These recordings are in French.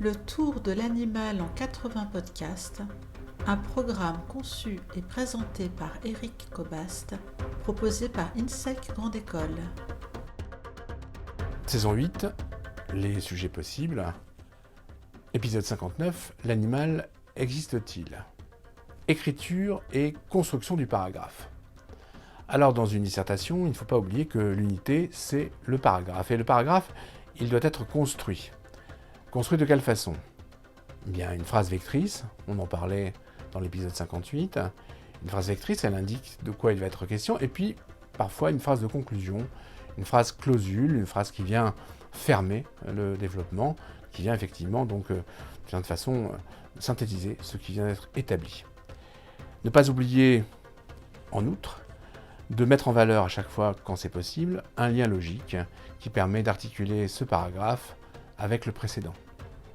Le tour de l'animal en 80 podcasts, un programme conçu et présenté par Eric Cobast, proposé par INSEC Grande École. Saison 8, les sujets possibles. Épisode 59, l'animal existe-t-il? Écriture et construction du paragraphe. Alors dans une dissertation, il ne faut pas oublier que l'unité, c'est le paragraphe. Et le paragraphe, il doit être construit. Construit de quelle façon? Eh bien, une phrase vectrice, on en parlait dans l'épisode 58. Une phrase vectrice, elle indique de quoi il va être question. Et puis, parfois, une phrase de conclusion, une phrase clausule, une phrase qui vient fermer le développement, qui vient effectivement, donc, de façon synthétiser ce qui vient d'être établi. Ne pas oublier, en outre, de mettre en valeur à chaque fois, quand c'est possible, un lien logique qui permet d'articuler ce paragraphe avec le précédent.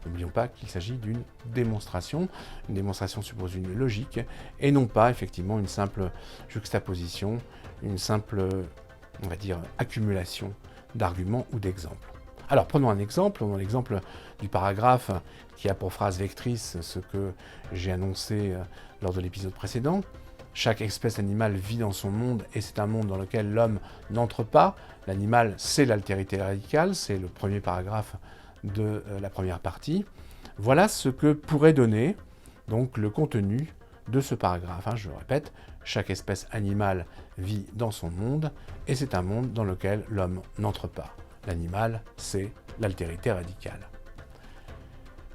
N'oublions pas qu'il s'agit d'une démonstration. Une démonstration suppose une logique et non pas effectivement une simple juxtaposition, une simple, on va dire, accumulation d'arguments ou d'exemples. Alors prenons un exemple, prenons l'exemple du paragraphe qui a pour phrase vectrice ce que j'ai annoncé lors de l'épisode précédent. Chaque espèce animale vit dans son monde et c'est un monde dans lequel l'homme n'entre pas. L'animal, c'est l'altérité radicale, c'est le premier paragraphe de la première partie. Voilà ce que pourrait donner donc le contenu de ce paragraphe. Je le répète, chaque espèce animale vit dans son monde et c'est un monde dans lequel l'homme n'entre pas. L'animal, c'est l'altérité radicale.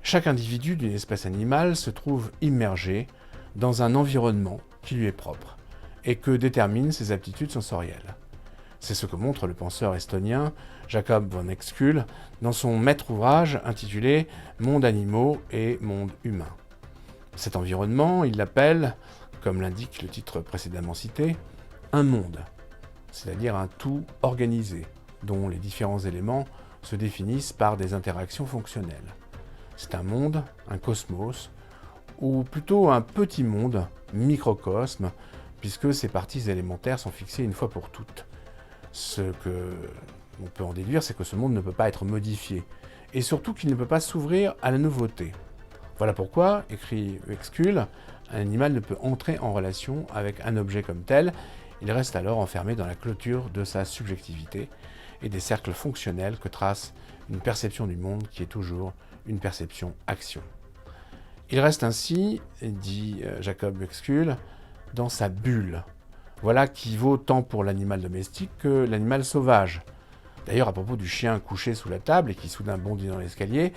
Chaque individu d'une espèce animale se trouve immergé dans un environnement qui lui est propre et que déterminent ses aptitudes sensorielles. C'est ce que montre le penseur estonien Jacob von Uexküll dans son maître ouvrage intitulé « Monde animaux et monde humain ». Cet environnement, il l'appelle, comme l'indique le titre précédemment cité, un monde, c'est-à-dire un tout organisé, dont les différents éléments se définissent par des interactions fonctionnelles. C'est un monde, un cosmos, ou plutôt un petit monde, microcosme, puisque ses parties élémentaires sont fixées une fois pour toutes. Ce que on peut en déduire, c'est que ce monde ne peut pas être modifié, et surtout qu'il ne peut pas s'ouvrir à la nouveauté. Voilà pourquoi, écrit Uexküll, un animal ne peut entrer en relation avec un objet comme tel, il reste alors enfermé dans la clôture de sa subjectivité et des cercles fonctionnels que trace une perception du monde qui est toujours une perception-action. Il reste ainsi, dit Jacob Uexküll, dans sa bulle. Voilà qui vaut tant pour l'animal domestique que l'animal sauvage. D'ailleurs, à propos du chien couché sous la table et qui soudain bondit dans l'escalier,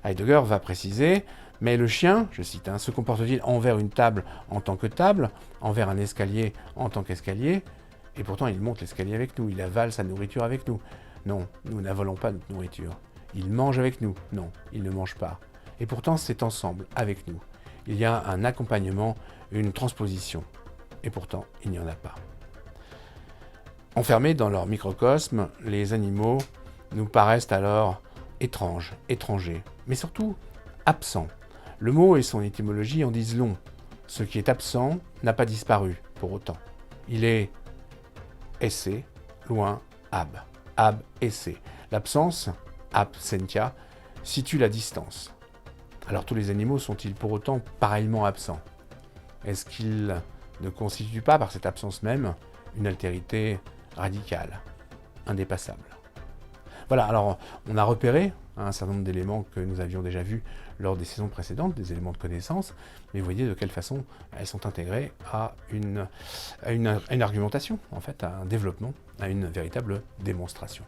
Heidegger va préciser « Mais le chien, je cite, se comporte-t-il envers une table en tant que table, envers un escalier en tant qu'escalier ?» Et pourtant, il monte l'escalier avec nous, il avale sa nourriture avec nous. Non, nous n'avalons pas notre nourriture. Il mange avec nous. Non, il ne mange pas. Et pourtant, c'est ensemble, avec nous. Il y a un accompagnement, une transposition. Et pourtant, il n'y en a pas. Enfermés dans leur microcosme, les animaux nous paraissent alors étranges, étrangers, mais surtout absents. Le mot et son étymologie en disent long. Ce qui est absent n'a pas disparu, pour autant. Il est esse, loin, ab, esse. L'absence, absentia, situe la distance. Alors tous les animaux sont-ils pour autant pareillement absents? Est-ce qu'ils ne constituent pas, par cette absence même, une altérité radicale, indépassable? Voilà, alors on a repéré un certain nombre d'éléments que nous avions déjà vus lors des saisons précédentes, des éléments de connaissance, mais vous voyez de quelle façon elles sont intégrées à une argumentation, en fait, à un développement, à une véritable démonstration.